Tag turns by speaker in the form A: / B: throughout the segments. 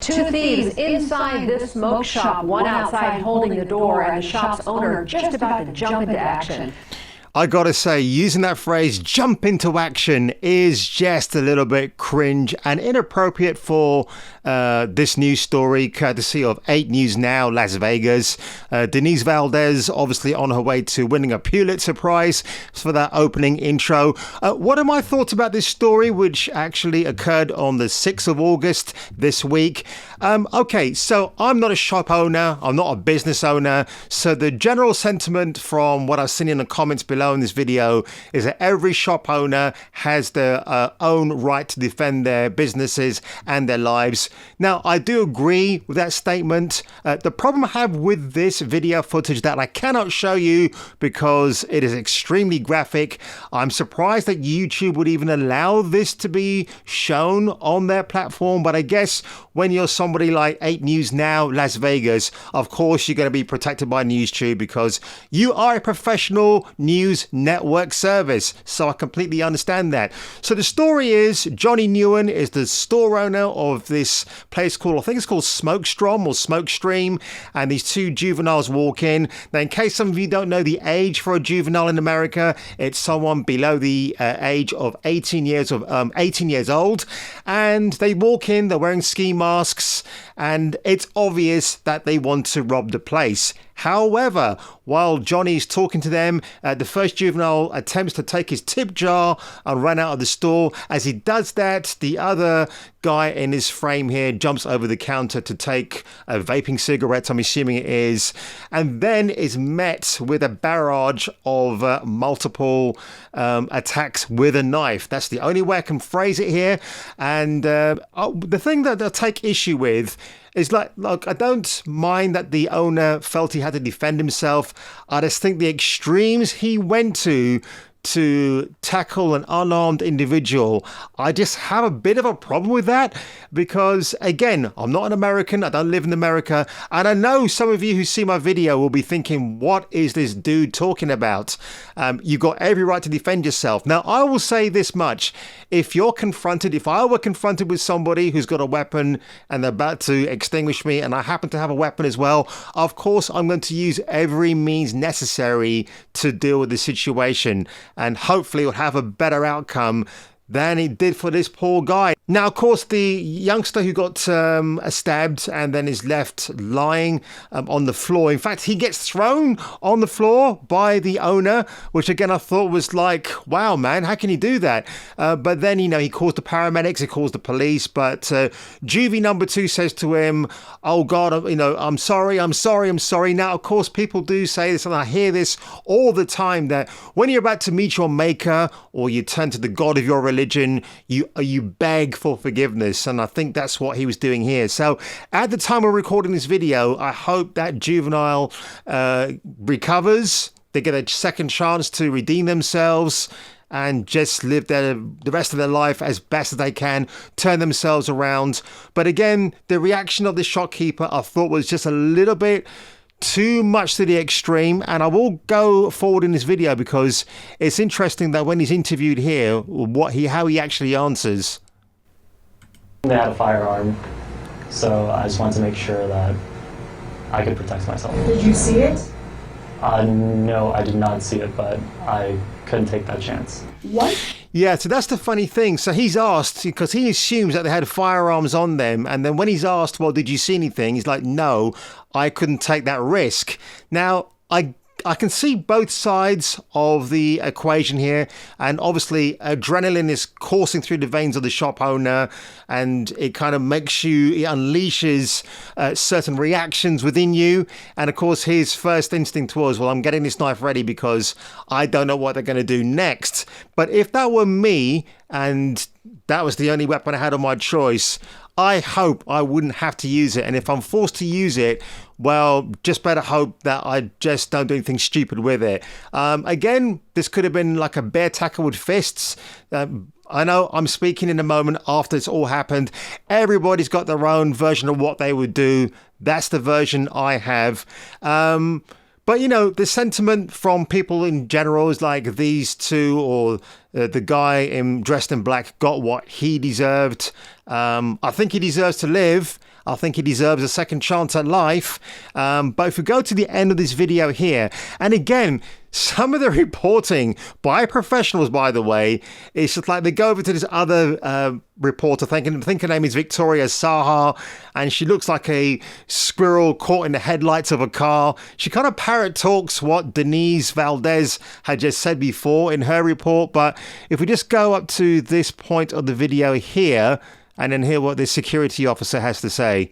A: Two thieves inside this smoke shop, one outside holding the door, and the shop's owner just about to jump into action.
B: I gotta say, using that phrase, jump into action, is just a little bit cringe and inappropriate for this news story, courtesy of 8 News Now, Las Vegas. Denise Valdez, obviously on her way to winning a Pulitzer Prize for that opening intro. What are my thoughts about this story, which actually occurred on the 6th of August this week? Okay, so I'm not a shop owner, I'm not a business owner, so the general sentiment from what I've seen in the comments below in this video is that every shop owner has their own right to defend their businesses and their lives. Now, I do agree with that statement. The problem I have with this video footage that I cannot show you because it is extremely graphic. I'm surprised that YouTube would even allow this to be shown on their platform, but I guess when you're somebody like 8 News Now, Las Vegas, of course you're going to be protected by NewsTube because you are a professional news network service. So I completely understand that. So the story is Johnny Newen is the store owner of this place called, I think it's called Smokestrom or Smokestream, and these two juveniles walk in. Now, in case some of you don't know the age for a juvenile in America, it's someone below the age of 18 years old, and they walk in, they're wearing ski masks, and it's obvious that they want to rob the place. However, while Johnny's talking to them, the first juvenile attempts to take his tip jar and run out of the store. As he does that, the other guy in his frame here jumps over the counter to take vaping cigarettes, I'm assuming it is, and then is met with a barrage of multiple attacks with a knife. That's the only way I can phrase it here. And the thing that I take issue with is like, look, I don't mind that the owner felt he had to defend himself. I just think the extremes he went to tackle an unarmed individual, I just have a bit of a problem with that because, again, I'm not an American, I don't live in America, and I know some of you who see my video will be thinking, what is this dude talking about? You've got every right to defend yourself. Now, I will say this much. If I were confronted with somebody who's got a weapon and they're about to extinguish me and I happen to have a weapon as well, of course, I'm going to use every means necessary to deal with the situation. And hopefully it'll have a better outcome than it did for this poor guy. Now, of course, the youngster who got stabbed and then is left lying on the floor. In fact, he gets thrown on the floor by the owner, which again, I thought was like, wow, man, how can you do that? But then, he calls the paramedics, he calls the police, but juvie number 2 says to him, oh God, I'm sorry. Now, of course, people do say this, and I hear this all the time, that when you're about to meet your maker or you turn to the God of your religion, you beg for forgiveness, and I think that's what he was doing here. So at the time of recording this video, I hope that juvenile recovers, they get a second chance to redeem themselves and just live the rest of their life as best as they can, turn themselves around. But again, the reaction of the shopkeeper I thought was just a little bit too much to the extreme, and I will go forward in this video because it's interesting that when he's interviewed here, how he actually answers.
C: They had a firearm, so I just wanted to make sure that I could protect myself.
D: Did you see it?
C: No, I did not see it, but I couldn't take that chance.
D: What?
B: Yeah, so that's the funny thing. So he's asked, because he assumes that they had firearms on them, and then when he's asked, well, did you see anything? He's like, no, I couldn't take that risk. Now, I can see both sides of the equation here, and obviously adrenaline is coursing through the veins of the shop owner, and it kind of it unleashes certain reactions within you. And of course, his first instinct was, well, I'm getting this knife ready because I don't know what they're going to do next. But if that were me and that was the only weapon I had on my choice, I hope I wouldn't have to use it. And if I'm forced to use it, well, just better hope that I just don't do anything stupid with it. Again, this could have been like a bear tackle with fists. I know I'm speaking in a moment after it's all happened. Everybody's got their own version of what they would do. That's the version I have. But, the sentiment from people in general is like these two, or the guy dressed in black got what he deserved. I think he deserves to live. I think he deserves a second chance at life. But if we go to the end of this video here, and again, some of the reporting by professionals, by the way, is just like they go over to this other reporter, I think her name is Victoria Saha, and she looks like a squirrel caught in the headlights of a car. She kind of parrot talks what Denise Valdez had just said before in her report. But if we just go up to this point of the video here, and then hear what this security officer has to say.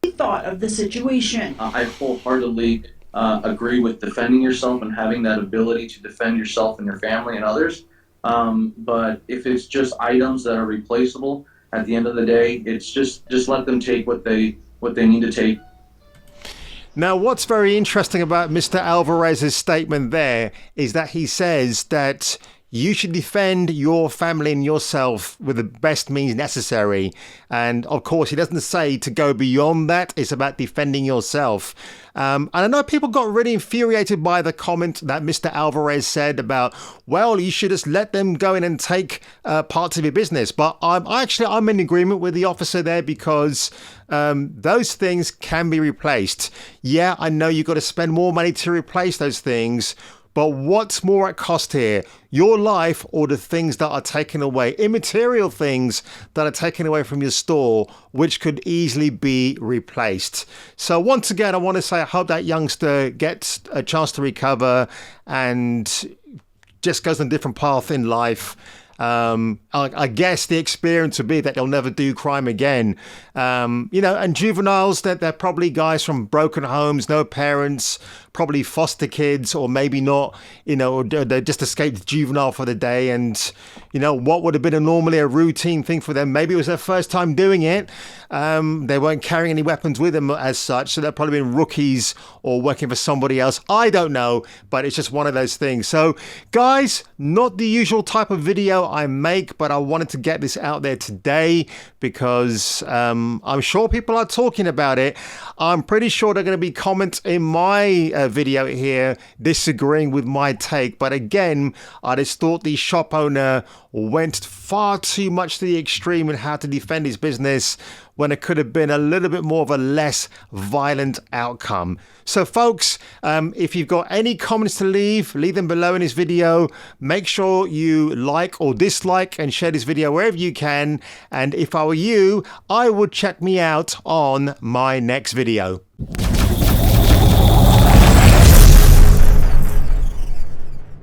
D: Thought of the situation.
E: I wholeheartedly agree with defending yourself and having that ability to defend yourself and your family and others. But if it's just items that are replaceable, at the end of the day, it's just let them take what they need to take.
B: Now, what's very interesting about Mr. Alvarez's statement there is that he says that you should defend your family and yourself with the best means necessary. And of course, he doesn't say to go beyond that. It's about defending yourself. And I know people got really infuriated by the comment that Mr. Alvarez said about, well, you should just let them go in and take parts of your business. But I'm in agreement with the officer there, because those things can be replaced. Yeah, I know you've got to spend more money to replace those things. But what's more at cost here? Your life or the things that are taken away, immaterial things that are taken away from your store, which could easily be replaced. So once again, I want to say I hope that youngster gets a chance to recover and just goes on a different path in life. I guess the experience would be that they'll never do crime again. And juveniles, they're probably guys from broken homes, no parents, probably foster kids, or maybe not, they just escaped juvenile for the day. And, what would have been normally a routine thing for them, maybe it was their first time doing it. They weren't carrying any weapons with them as such. So they've probably been rookies or working for somebody else. I don't know, but it's just one of those things. So guys, not the usual type of video I make, but I wanted to get this out there today because I'm sure people are talking about it. I'm pretty sure they're going to be comments in my video here disagreeing with my take. But again, I just thought the shop owner went far too much to the extreme in how to defend his business when it could have been a little bit more of a less violent outcome. So folks, if you've got any comments to leave them below in this video. Make sure you like or dislike and share this video wherever you can. And if I were you, I would check me out on my next video.